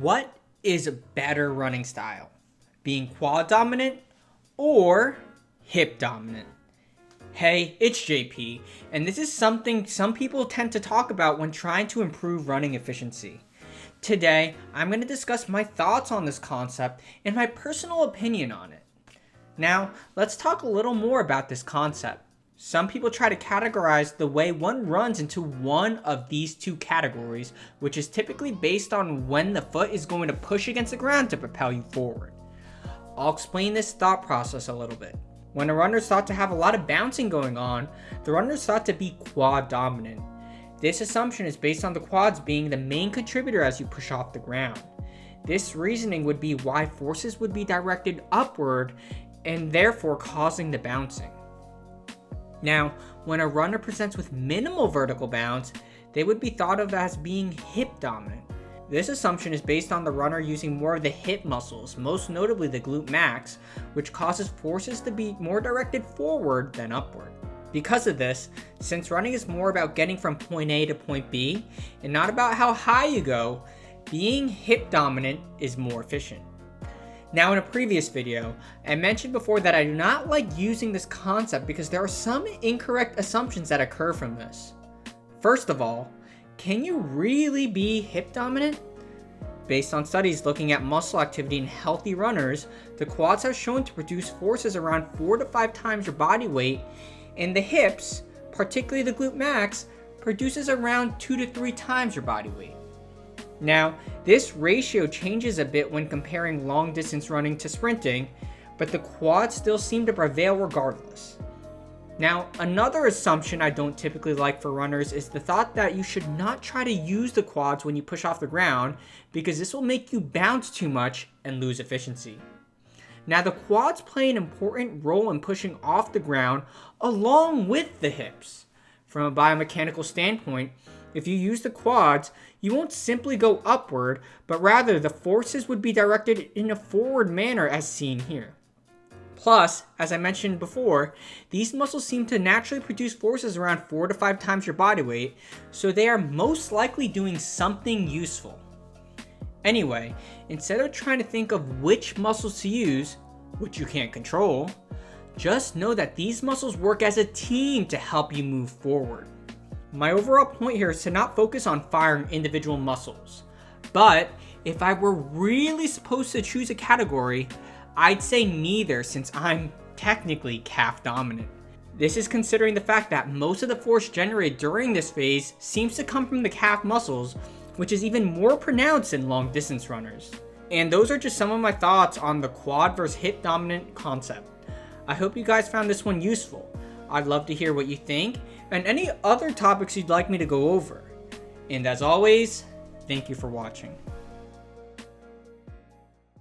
What is a better running style? Being quad dominant or hip dominant? Hey, it's JP, and this is something some people tend to talk about when trying to improve running efficiency. Today, I'm going to discuss my thoughts on this concept and my personal opinion on it. Now, let's talk a little more about this concept. Some people try to categorize the way one runs into one of these two categories, which is typically based on when the foot is going to push against the ground to propel you forward. I'll explain this thought process a little bit. When a runner is thought to have a lot of bouncing going on, the runner is thought to be quad dominant. This assumption is based on the quads being the main contributor as you push off the ground. This reasoning would be why forces would be directed upward and therefore causing the bouncing. Now, when a runner presents with minimal vertical bounce, they would be thought of as being hip dominant. This assumption is based on the runner using more of the hip muscles, most notably the glute max, which causes forces to be more directed forward than upward. Because of this, since running is more about getting from point A to point B, and not about how high you go, being hip dominant is more efficient. Now, in a previous video, I mentioned before that I do not like using this concept because there are some incorrect assumptions that occur from this. First of all, can you really be hip dominant? Based on studies looking at muscle activity in healthy runners, the quads have shown to produce forces around 4 to 5 times your body weight, and the hips, particularly the glute max, produces around 2 to 3 times your body weight. Now, this ratio changes a bit when comparing long distance running to sprinting, but the quads still seem to prevail regardless. Now, another assumption I don't typically like for runners is the thought that you should not try to use the quads when you push off the ground because this will make you bounce too much and lose efficiency. Now, the quads play an important role in pushing off the ground along with the hips. From a biomechanical standpoint, if you use the quads, you won't simply go upward, but rather the forces would be directed in a forward manner as seen here. Plus, as I mentioned before, these muscles seem to naturally produce forces around 4 to 5 times your body weight, so they are most likely doing something useful. Anyway, instead of trying to think of which muscles to use, which you can't control, just know that these muscles work as a team to help you move forward. My overall point here is to not focus on firing individual muscles, but if I were really supposed to choose a category, I'd say neither since I'm technically calf dominant. This is considering the fact that most of the force generated during this phase seems to come from the calf muscles, which is even more pronounced in long distance runners. And those are just some of my thoughts on the quad versus hip dominant concept. I hope you guys found this one useful. I'd love to hear what you think and any other topics you'd like me to go over. And as always, thank you for watching.